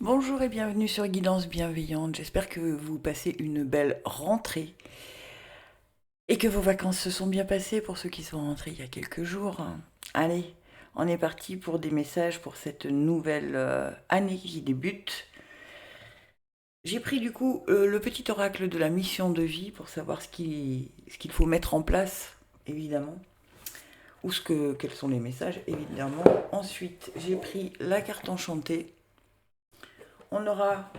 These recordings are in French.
Bonjour et bienvenue sur Guidance Bienveillante. J'espère que vous passez une belle rentrée et que vos vacances se sont bien passées pour ceux qui sont rentrés il y a quelques jours. Allez, on est parti pour des messages pour cette nouvelle année qui débute. J'ai pris du coup le petit oracle de la mission de vie pour savoir ce qu'il faut mettre en place, évidemment, ou quels sont les messages, évidemment. Ensuite, j'ai pris la carte enchantée. On aura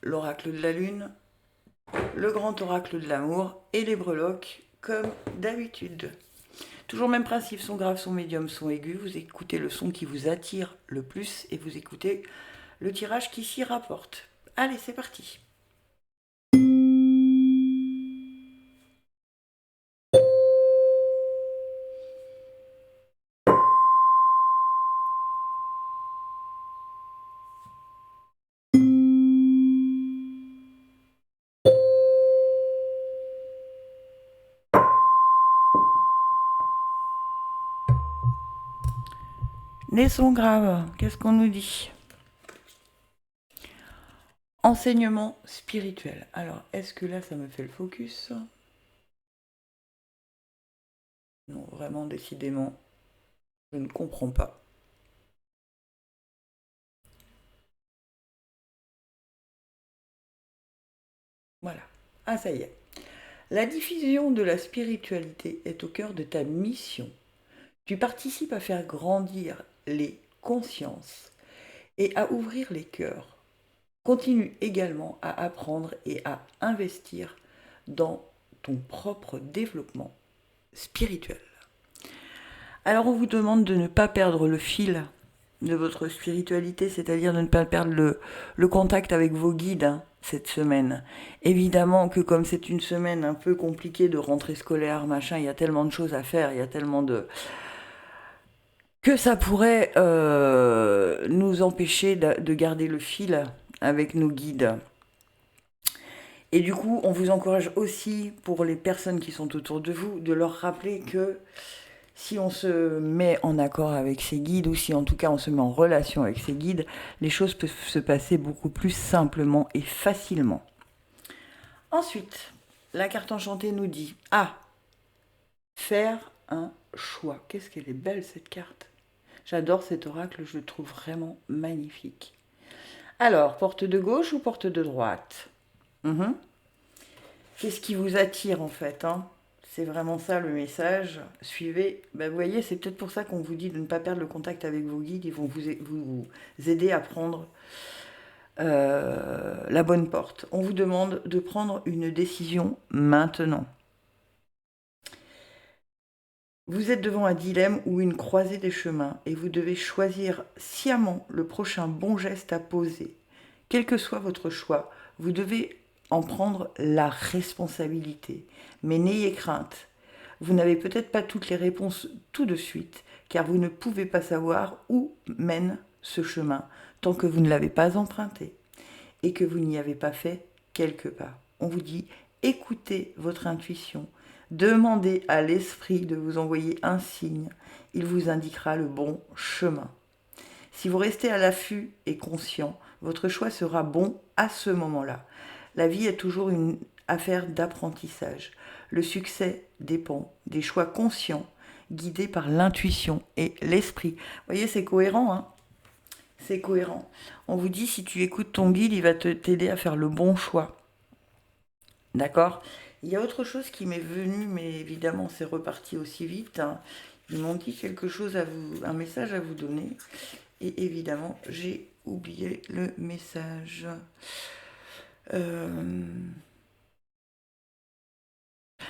l'oracle de la lune, le grand oracle de l'amour et les breloques, comme d'habitude. Toujours le même principe, son grave, son médium, son aigu. Vous écoutez le son qui vous attire le plus et vous écoutez le tirage qui s'y rapporte. Allez, c'est parti. Les sons graves, qu'est-ce qu'on nous dit? Enseignement spirituel. Alors, est-ce que là, ça me fait le focus? Non, vraiment, décidément, je ne comprends pas. Voilà. Ah, ça y est. La diffusion de la spiritualité est au cœur de ta mission. Tu participes à faire grandir les consciences et à ouvrir les cœurs. Continue également à apprendre et à investir dans ton propre développement spirituel. Alors on vous demande de ne pas perdre le fil de votre spiritualité, c'est-à-dire de ne pas perdre le contact avec vos guides cette semaine. Évidemment que comme c'est une semaine un peu compliquée de rentrée scolaire, machin, il y a tellement de choses à faire, il y a tellement de que ça pourrait nous empêcher de garder le fil avec nos guides. Et du coup, on vous encourage aussi, pour les personnes qui sont autour de vous, de leur rappeler que si on se met en accord avec ses guides, ou si en tout cas on se met en relation avec ses guides, les choses peuvent se passer beaucoup plus simplement et facilement. Ensuite, la carte enchantée nous dit « Ah, faire un choix ». Qu'est-ce qu'elle est belle cette carte. J'adore cet oracle, je le trouve vraiment magnifique. Alors, porte de gauche ou porte de droite? Qu'est-ce qui vous attire en fait, C'est vraiment ça le message. Suivez. Vous voyez, c'est peut-être pour ça qu'on vous dit de ne pas perdre le contact avec vos guides. Ils vont vous aider à prendre la bonne porte. On vous demande de prendre une décision maintenant. Vous êtes devant un dilemme ou une croisée des chemins et vous devez choisir sciemment le prochain bon geste à poser. Quel que soit votre choix, vous devez en prendre la responsabilité. Mais n'ayez crainte. Vous n'avez peut-être pas toutes les réponses tout de suite, car vous ne pouvez pas savoir où mène ce chemin tant que vous ne l'avez pas emprunté et que vous n'y avez pas fait quelques pas. On vous dit, écoutez votre intuition, demandez à l'esprit de vous envoyer un signe, il vous indiquera le bon chemin. Si vous restez à l'affût et conscient, votre choix sera bon à ce moment-là. La vie est toujours une affaire d'apprentissage. Le succès dépend des choix conscients, guidés par l'intuition et l'esprit. Vous voyez, c'est cohérent, C'est cohérent. On vous dit, si tu écoutes ton guide, il va t'aider à faire le bon choix. D'accord? Il y a autre chose qui m'est venu, mais évidemment, c'est reparti aussi vite. Ils m'ont dit quelque chose à vous, un message à vous donner. Et évidemment, j'ai oublié le message.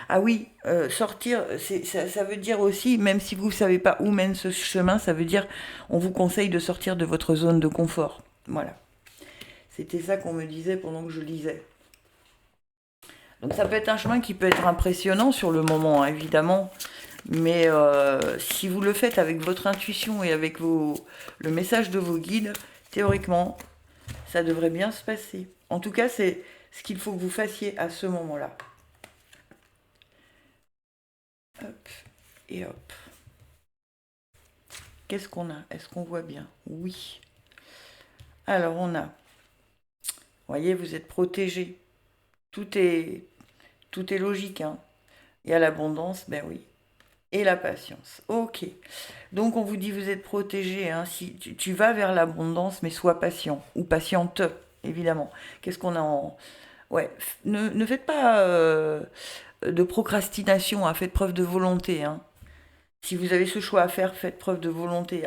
Ah oui, sortir, ça veut dire aussi, même si vous ne savez pas où mène ce chemin, ça veut dire on vous conseille de sortir de votre zone de confort. Voilà. C'était ça qu'on me disait pendant que je lisais. Donc ça peut être un chemin qui peut être impressionnant sur le moment, évidemment. Mais si vous le faites avec votre intuition et avec le message de vos guides, théoriquement, ça devrait bien se passer. En tout cas, c'est ce qu'il faut que vous fassiez à ce moment-là. Hop et hop. Qu'est-ce qu'on a? Est-ce qu'on voit bien? Oui. Alors, on a, vous voyez, vous êtes protégé. Tout est logique, hein. Il y a l'abondance, ben oui. Et la patience. Ok. Donc, on vous dit, vous êtes protégé, hein. Si tu vas vers l'abondance, mais sois patient. Ou patiente, évidemment. Qu'est-ce qu'on a en... Ouais, ne faites pas de procrastination, hein. Faites preuve de volonté, hein. Si vous avez ce choix à faire, faites preuve de volonté.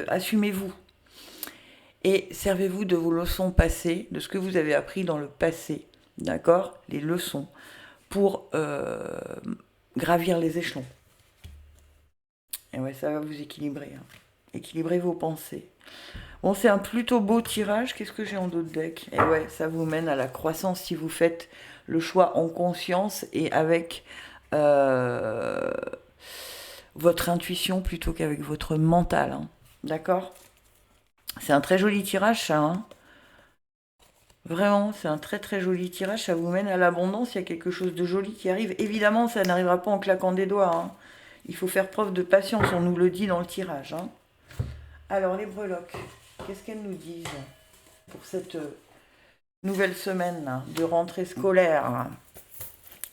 Assumez-vous. Et servez-vous de vos leçons passées, de ce que vous avez appris dans le passé. D'accord? Les leçons. Pour gravir les échelons. Et ouais, ça va vous équilibrer. Hein. Équilibrez vos pensées. Bon, c'est un plutôt beau tirage. Qu'est-ce que j'ai en d'autres decks? Et ouais, ça vous mène à la croissance si vous faites le choix en conscience et avec votre intuition plutôt qu'avec votre mental. Hein. D'accord? C'est un très joli tirage, ça. Hein. Vraiment, c'est un très très joli tirage. Ça vous mène à l'abondance. Il y a quelque chose de joli qui arrive. Évidemment, ça n'arrivera pas en claquant des doigts. Hein. Il faut faire preuve de patience. On nous le dit dans le tirage. Hein. Alors, les breloques, qu'est-ce qu'elles nous disent pour cette nouvelle semaine là, de rentrée scolaire? Hein.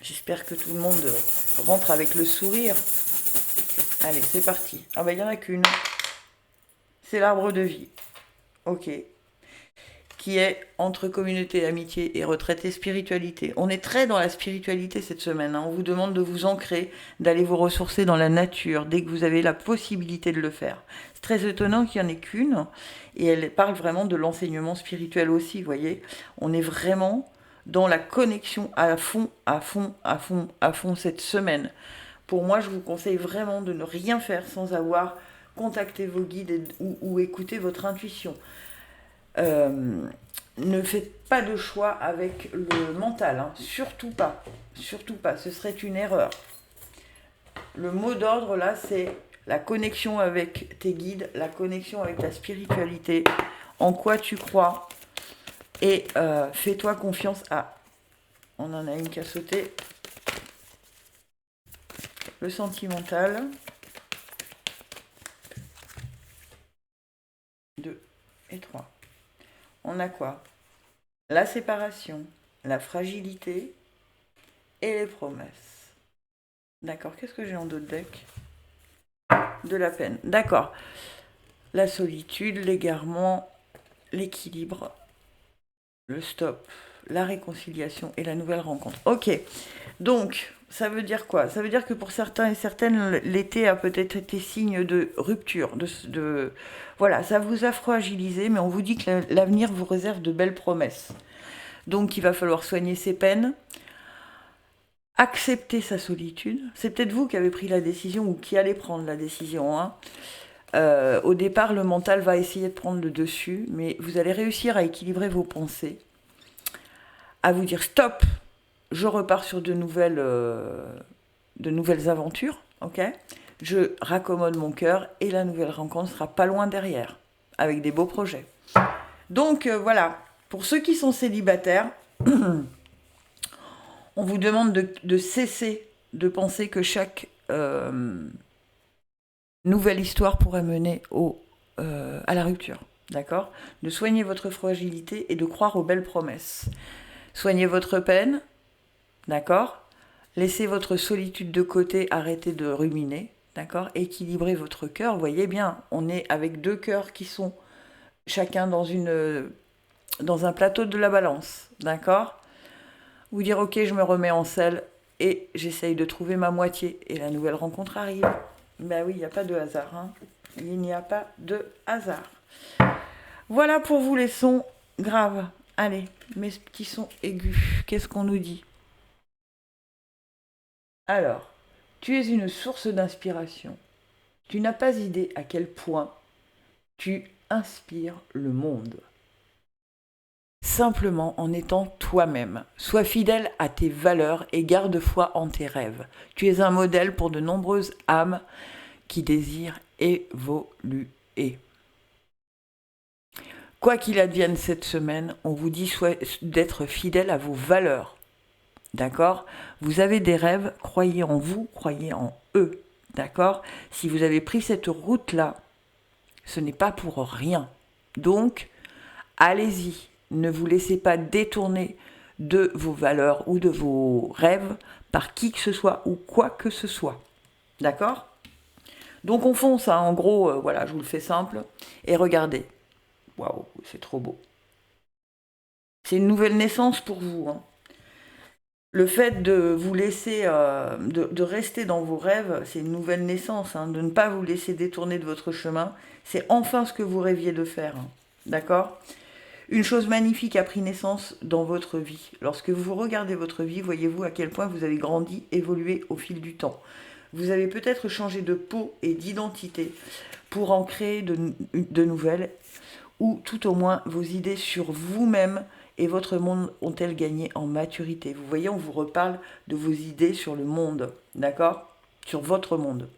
J'espère que tout le monde rentre avec le sourire. Allez, c'est parti. Ah ben, il n'y en a qu'une. C'est l'arbre de vie. Ok. Qui est entre communauté, amitié et retraite et spiritualité. On est très dans la spiritualité cette semaine. Hein. On vous demande de vous ancrer, d'aller vous ressourcer dans la nature dès que vous avez la possibilité de le faire. C'est très étonnant qu'il n'y en ait qu'une. Et elle parle vraiment de l'enseignement spirituel aussi, vous voyez. On est vraiment dans la connexion à fond, à fond, à fond, à fond cette semaine. Pour moi, je vous conseille vraiment de ne rien faire sans avoir contacté vos guides ou écouté votre intuition. Ne faites pas de choix avec le mental, hein. Surtout pas, ce serait une erreur. Le mot d'ordre là, c'est la connexion avec tes guides, la connexion avec ta spiritualité, en quoi tu crois, et fais-toi confiance. Ah, on en a une qui a sauté. Le sentimental. 2 et 3. On a quoi? La séparation, la fragilité et les promesses. D'accord, qu'est-ce que j'ai en d'autres decks? De la peine, d'accord. La solitude, l'égarement, l'équilibre, le stop, la réconciliation et la nouvelle rencontre. Ok, donc ça veut dire quoi? Ça veut dire que pour certains et certaines, l'été a peut-être été signe de rupture, voilà, ça vous a fragilisé, mais on vous dit que l'avenir vous réserve de belles promesses. Donc il va falloir soigner ses peines, accepter sa solitude. C'est peut-être vous qui avez pris la décision ou qui allez prendre la décision. Hein. Au départ, le mental va essayer de prendre le dessus, mais vous allez réussir à équilibrer vos pensées, à vous dire stop, je repars sur de nouvelles aventures, ok? Je raccommode mon cœur et la nouvelle rencontre sera pas loin derrière, avec des beaux projets. Donc voilà, pour ceux qui sont célibataires, on vous demande de cesser de penser que chaque nouvelle histoire pourrait mener à la rupture, d'accord? De soigner votre fragilité et de croire aux belles promesses. Soignez votre peine, d'accord? Laissez votre solitude de côté, arrêtez de ruminer, d'accord? Équilibrez votre cœur. Vous voyez bien, on est avec deux cœurs qui sont chacun dans un plateau de la balance, d'accord? Vous dire, ok, je me remets en selle et j'essaye de trouver ma moitié. Et la nouvelle rencontre arrive. Ben oui, il n'y a pas de hasard. Hein. Il n'y a pas de hasard. Voilà pour vous les sons graves. Allez, mes petits sons aigus. Qu'est-ce qu'on nous dit? Alors, tu es une source d'inspiration. Tu n'as pas idée à quel point tu inspires le monde. Simplement en étant toi-même. Sois fidèle à tes valeurs et garde foi en tes rêves. Tu es un modèle pour de nombreuses âmes qui désirent évoluer. Quoi qu'il advienne cette semaine, on vous dit d'être fidèle à vos valeurs. D'accord? Vous avez des rêves, croyez en vous, croyez en eux. D'accord? Si vous avez pris cette route-là, ce n'est pas pour rien. Donc, allez-y. Ne vous laissez pas détourner de vos valeurs ou de vos rêves par qui que ce soit ou quoi que ce soit. D'accord? Donc on fonce, hein, en gros, voilà, je vous le fais simple. Et regardez. Waouh, c'est trop beau. C'est une nouvelle naissance pour vous. Hein. Le fait de vous laisser, de rester dans vos rêves, c'est une nouvelle naissance. Hein, de ne pas vous laisser détourner de votre chemin, c'est enfin ce que vous rêviez de faire. Hein, d'accord? Une chose magnifique a pris naissance dans votre vie. Lorsque vous regardez votre vie, voyez-vous à quel point vous avez grandi, évolué au fil du temps. Vous avez peut-être changé de peau et d'identité pour en créer de nouvelles, ou tout au moins vos idées sur vous-même et votre monde ont-elles gagné en maturité. Vous voyez, on vous reparle de vos idées sur le monde, d'accord? Sur votre monde.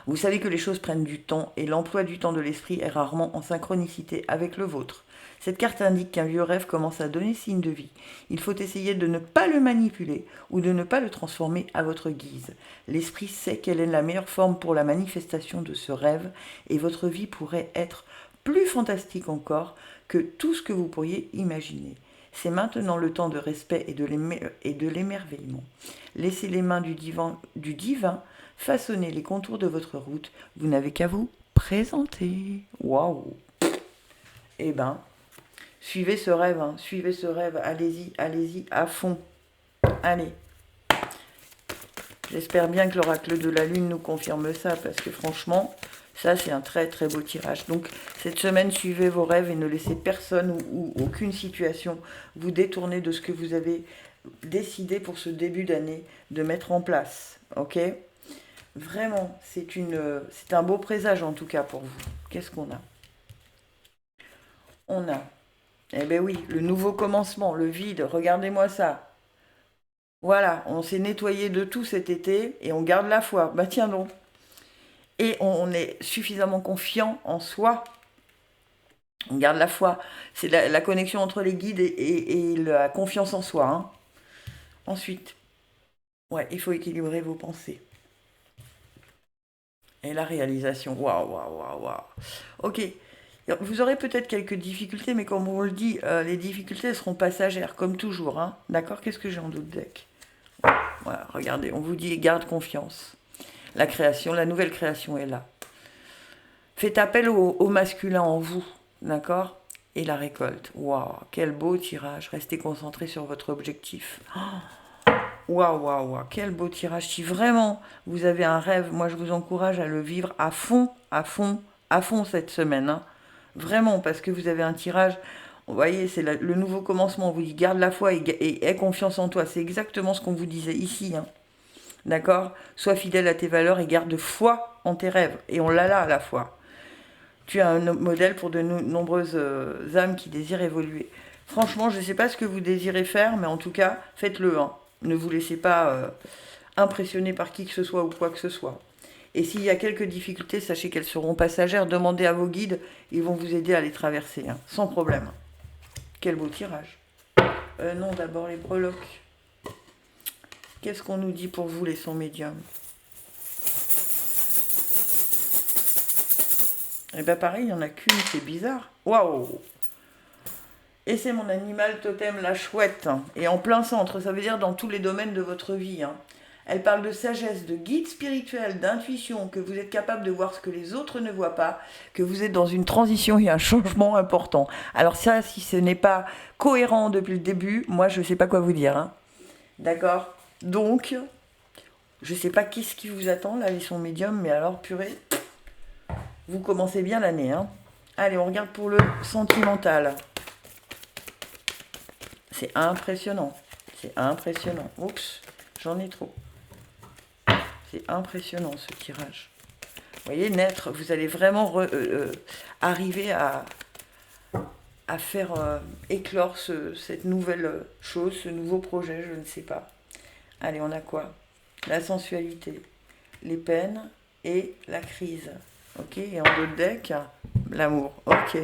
Vous savez que les choses prennent du temps et l'emploi du temps de l'esprit est rarement en synchronicité avec le vôtre. Cette carte indique qu'un vieux rêve commence à donner signe de vie. Il faut essayer de ne pas le manipuler ou de ne pas le transformer à votre guise. L'esprit sait quelle est la meilleure forme pour la manifestation de ce rêve et votre vie pourrait être plus fantastique encore que tout ce que vous pourriez imaginer. C'est maintenant le temps de respect et de l'émerveillement. Laissez les mains du divin façonner les contours de votre route. Vous n'avez qu'à vous présenter. Waouh! Eh ben, suivez ce rêve, hein. Suivez ce rêve. Allez-y, allez-y, à fond. Allez. J'espère bien que l'oracle de la lune nous confirme ça, parce que franchement, ça c'est un très très beau tirage. Donc cette semaine, suivez vos rêves et ne laissez personne ou aucune situation vous détourner de ce que vous avez décidé pour ce début d'année de mettre en place. Ok? Vraiment, c'est un beau présage en tout cas pour vous. Qu'est-ce qu'on a? On a, eh bien oui, le nouveau commencement, le vide, regardez-moi ça. Voilà, on s'est nettoyé de tout cet été et on garde la foi. Bah tiens donc. Et on est suffisamment confiant en soi. On garde la foi. C'est la connexion entre les guides et la confiance en soi. Hein. Ensuite, ouais, il faut équilibrer vos pensées. Et la réalisation. Waouh, waouh, waouh, waouh. Ok. Vous aurez peut-être quelques difficultés, mais comme on le dit, les difficultés seront passagères, comme toujours. Hein. D'accord? Qu'est-ce que j'ai en d'autres deck? Voilà, regardez, on vous dit garde confiance. La création, la nouvelle création est là. Faites appel au masculin en vous, d'accord? Et la récolte. Waouh, quel beau tirage. Restez concentré sur votre objectif. Waouh, waouh, waouh, quel beau tirage. Si vraiment vous avez un rêve, moi je vous encourage à le vivre à fond, à fond, à fond cette semaine. Hein. Vraiment, parce que vous avez un tirage. Vous voyez, c'est le nouveau commencement. On vous dit garde la foi et aie confiance en toi. C'est exactement ce qu'on vous disait ici. Hein. D'accord? Sois fidèle à tes valeurs et garde foi en tes rêves. Et on l'a là à la fois. Tu es un modèle pour de nombreuses âmes qui désirent évoluer. Franchement, je ne sais pas ce que vous désirez faire, mais en tout cas, faites-le. Hein. Ne vous laissez pas impressionner par qui que ce soit ou quoi que ce soit. Et s'il y a quelques difficultés, sachez qu'elles seront passagères. Demandez à vos guides, ils vont vous aider à les traverser, hein, sans problème. Quel beau tirage. Non, d'abord les breloques. Qu'est-ce qu'on nous dit pour vous, les sons médiums? Eh bien pareil, il n'y en a qu'une, c'est bizarre. Waouh! Et c'est mon animal totem, la chouette. Et en plein centre, ça veut dire dans tous les domaines de votre vie. Hein. Elle parle de sagesse, de guide spirituel, d'intuition, que vous êtes capable de voir ce que les autres ne voient pas, que vous êtes dans une transition et un changement important. Alors ça, si ce n'est pas cohérent depuis le début, moi je ne sais pas quoi vous dire. Hein. D'accord? Donc, je ne sais pas qu'est-ce qui vous attend, là, les sons médiums, mais alors, purée, vous commencez bien l'année. Hein. Allez, on regarde pour le sentimental. C'est impressionnant. C'est impressionnant. Oups, j'en ai trop. C'est impressionnant, ce tirage. Vous voyez, naître, vous allez vraiment arriver à faire éclore cette nouvelle chose, ce nouveau projet, je ne sais pas. Allez, on a quoi? La sensualité, les peines et la crise. Ok, et en d'autres decks, l'amour. Ok.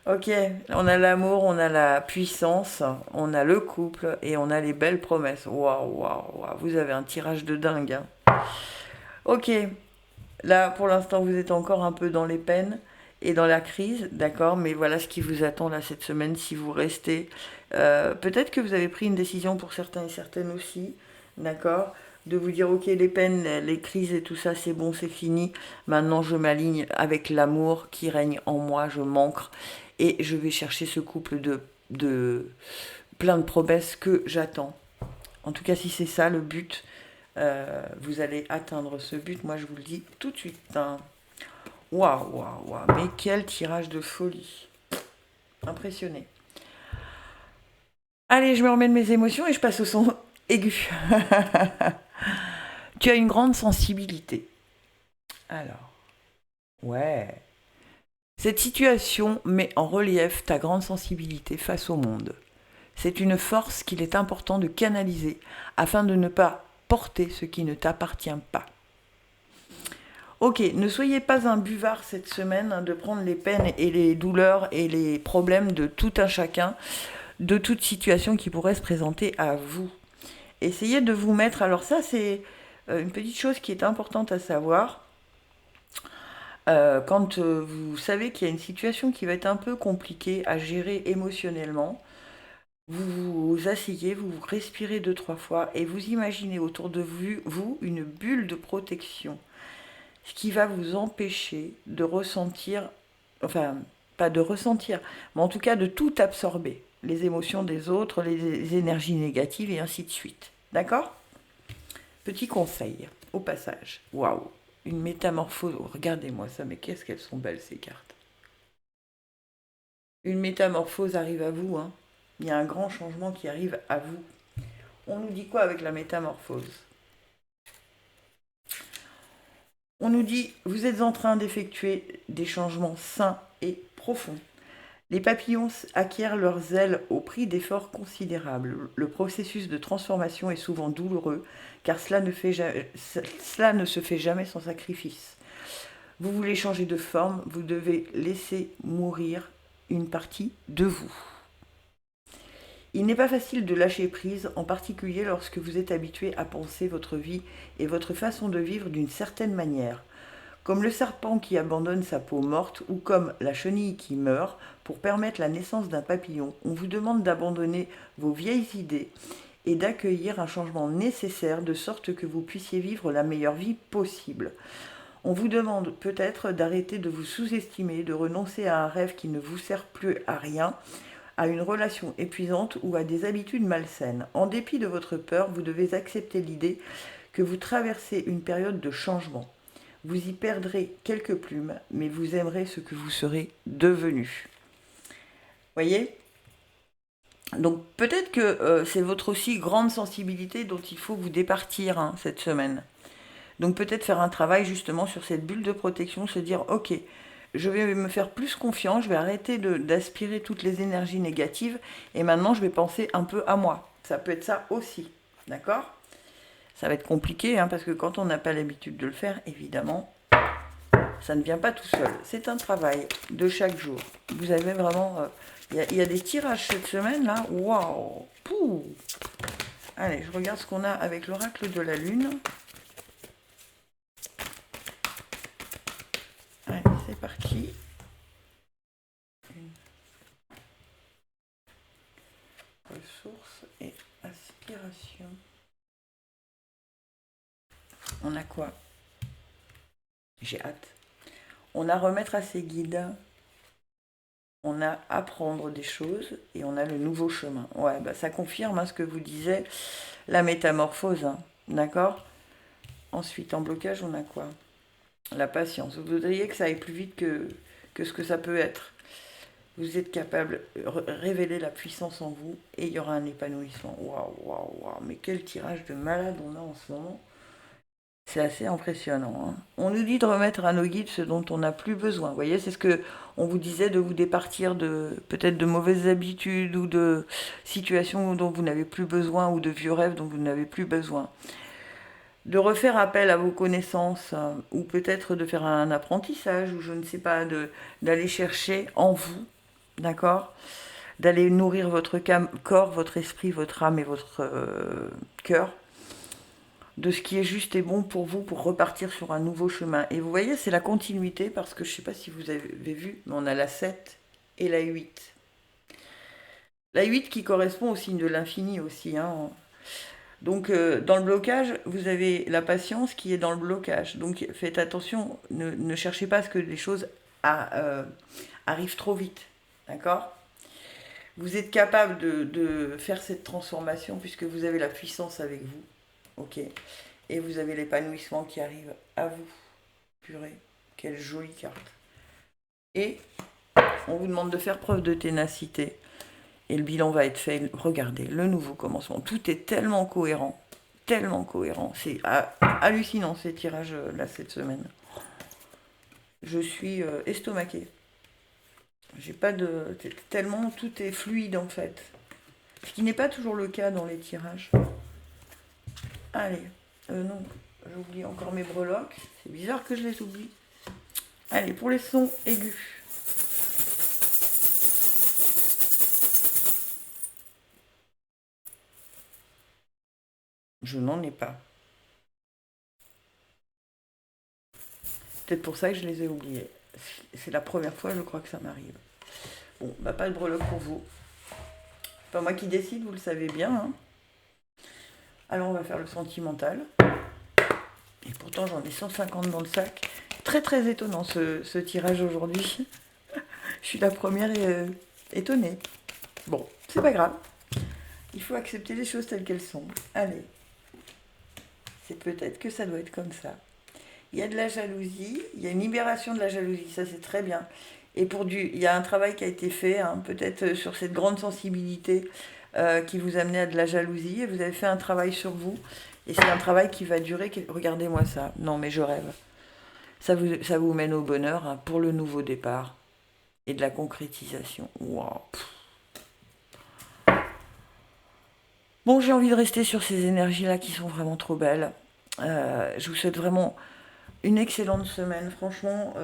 Ok, on a l'amour, on a la puissance, on a le couple et on a les belles promesses. Waouh, waouh, waouh, vous avez un tirage de dingue. Hein. Ok, là pour l'instant vous êtes encore un peu dans les peines et dans la crise, d'accord, mais voilà ce qui vous attend là cette semaine si vous restez. Peut-être que vous avez pris une décision pour certains et certaines aussi, d'accord, de vous dire ok, les peines, les crises et tout ça, c'est bon, c'est fini. Maintenant, je m'aligne avec l'amour qui règne en moi, je m'ancre et je vais chercher ce couple de plein de promesses que j'attends. En tout cas, si c'est ça le but, vous allez atteindre ce but. Moi, je vous le dis tout de suite, hein. Waouh, waouh, waouh, mais quel tirage de folie. Impressionné. Allez, je me remets de mes émotions et je passe au son aigu. Tu as une grande sensibilité. Alors, ouais. Cette situation met en relief ta grande sensibilité face au monde. C'est une force qu'il est important de canaliser afin de ne pas porter ce qui ne t'appartient pas. Ok, ne soyez pas un buvard cette semaine, hein, de prendre les peines et les douleurs et les problèmes de tout un chacun, de toute situation qui pourrait se présenter à vous. Essayez de vous mettre, alors ça c'est une petite chose qui est importante à savoir, quand vous savez qu'il y a une situation qui va être un peu compliquée à gérer émotionnellement, vous vous asseyez, vous respirez 2-3 fois et vous imaginez autour de vous une bulle de protection, ce qui va vous empêcher de ressentir, enfin pas de ressentir, mais en tout cas de tout absorber, les émotions des autres, les énergies négatives et ainsi de suite. D'accord ? Petit conseil, au passage. Waouh, une métamorphose. Oh, regardez-moi ça, mais qu'est-ce qu'elles sont belles ces cartes. Une métamorphose arrive à vous, hein. Il y a un grand changement qui arrive à vous. On nous dit quoi avec la métamorphose ? On nous dit, vous êtes en train d'effectuer des changements sains et profonds. Les papillons acquièrent leurs ailes au prix d'efforts considérables. Le processus de transformation est souvent douloureux, car cela ne se fait jamais sans sacrifice. Vous voulez changer de forme, vous devez laisser mourir une partie de vous. Il n'est pas facile de lâcher prise, en particulier lorsque vous êtes habitué à penser votre vie et votre façon de vivre d'une certaine manière. Comme le serpent qui abandonne sa peau morte ou comme la chenille qui meurt pour permettre la naissance d'un papillon, on vous demande d'abandonner vos vieilles idées et d'accueillir un changement nécessaire de sorte que vous puissiez vivre la meilleure vie possible. On vous demande peut-être d'arrêter de vous sous-estimer, de renoncer à un rêve qui ne vous sert plus à rien, à une relation épuisante ou à des habitudes malsaines. En dépit de votre peur, vous devez accepter l'idée que vous traversez une période de changement. Vous y perdrez quelques plumes, mais vous aimerez ce que vous serez devenu. Voyez ? Donc peut-être que c'est votre aussi grande sensibilité dont il faut vous départir, hein, cette semaine. Donc peut-être faire un travail justement sur cette bulle de protection, se dire ok, je vais me faire plus confiance, je vais arrêter d'aspirer toutes les énergies négatives et maintenant je vais penser un peu à moi. Ça peut être ça aussi, d'accord ? Ça va être compliqué, hein, parce que quand on n'a pas l'habitude de le faire, évidemment, ça ne vient pas tout seul. C'est un travail de chaque jour. Vous avez vraiment... Il y a des tirages cette semaine, là. Waouh. Pouh. Allez, je regarde ce qu'on a avec l'oracle de la Lune. Allez, c'est parti. Ressources et aspiration. On a quoi ? J'ai hâte. On a remettre à ses guides. On a apprendre des choses et on a le nouveau chemin. Ouais, bah ça confirme, hein, ce que vous disiez, la métamorphose, hein, d'accord ? Ensuite, en blocage, on a quoi ? La patience. Vous voudriez que ça aille plus vite que ce que ça peut être. Vous êtes capable de révéler la puissance en vous et il y aura un épanouissement. Waouh, waouh, waouh. Mais quel tirage de malade on a en ce moment. C'est assez impressionnant, hein. On nous dit de remettre à nos guides ce dont on n'a plus besoin. Vous voyez, c'est ce que on vous disait, de vous départir de peut-être de mauvaises habitudes ou de situations dont vous n'avez plus besoin ou de vieux rêves dont vous n'avez plus besoin. De refaire appel à vos connaissances, ou peut-être de faire un apprentissage ou je ne sais pas, d'aller chercher en vous, d'accord ? D'aller nourrir votre corps, votre esprit, votre âme et votre cœur. de ce qui est juste et bon pour vous pour repartir sur un nouveau chemin. Et vous voyez, c'est la continuité parce que je ne sais pas si vous avez vu, mais on a la 7 et la 8. La 8 qui correspond au signe de l'infini aussi. Hein. Donc dans le blocage, vous avez la patience qui est dans le blocage. Donc faites attention, ne cherchez pas à ce que les choses arrivent trop vite. D'accord ? Vous êtes capable de faire cette transformation puisque vous avez la puissance avec vous. Ok. Et vous avez l'épanouissement qui arrive à vous. Purée, quelle jolie carte. Et on vous demande de faire preuve de ténacité. Et le bilan va être fait. Regardez, le nouveau commencement. Tout est tellement cohérent. Tellement cohérent. C'est hallucinant ces tirages là cette semaine. Je suis estomaquée. J'ai pas de. Tellement tout est fluide en fait. Ce qui n'est pas toujours le cas dans les tirages. Allez. Non, j'oublie encore mes breloques. C'est bizarre que je les oublie. Allez, pour les sons aigus. Je n'en ai pas. Peut-être pour ça que je les ai oubliés. C'est la première fois, je crois, que ça m'arrive. Bon, bah pas de breloque pour vous. C'est pas moi qui décide, vous le savez bien. Hein. Alors on va faire le sentimental. Et pourtant j'en ai 150 dans le sac. Très très étonnant ce tirage aujourd'hui. Je suis la première étonnée. Bon, c'est pas grave. Il faut accepter les choses telles qu'elles sont. Allez. C'est peut-être que ça doit être comme ça. Il y a de la jalousie, il y a une libération de la jalousie, ça c'est très bien. Et il y a un travail qui a été fait, hein, peut-être sur cette grande sensibilité qui vous amenait à de la jalousie, et vous avez fait un travail sur vous, et c'est un travail qui va durer, regardez-moi ça, non mais je rêve. Ça vous mène au bonheur hein, pour le nouveau départ, et de la concrétisation. Wow. Bon, j'ai envie de rester sur ces énergies-là qui sont vraiment trop belles. Je vous souhaite vraiment une excellente semaine. Franchement,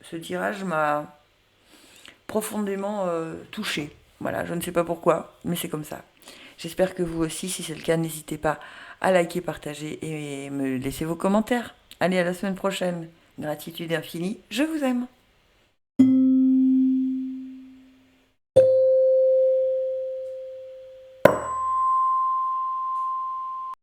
ce tirage m'a profondément touchée. Voilà, je ne sais pas pourquoi, mais c'est comme ça. J'espère que vous aussi, si c'est le cas, n'hésitez pas à liker, partager et me laisser vos commentaires. Allez, à la semaine prochaine. Gratitude infinie, je vous aime.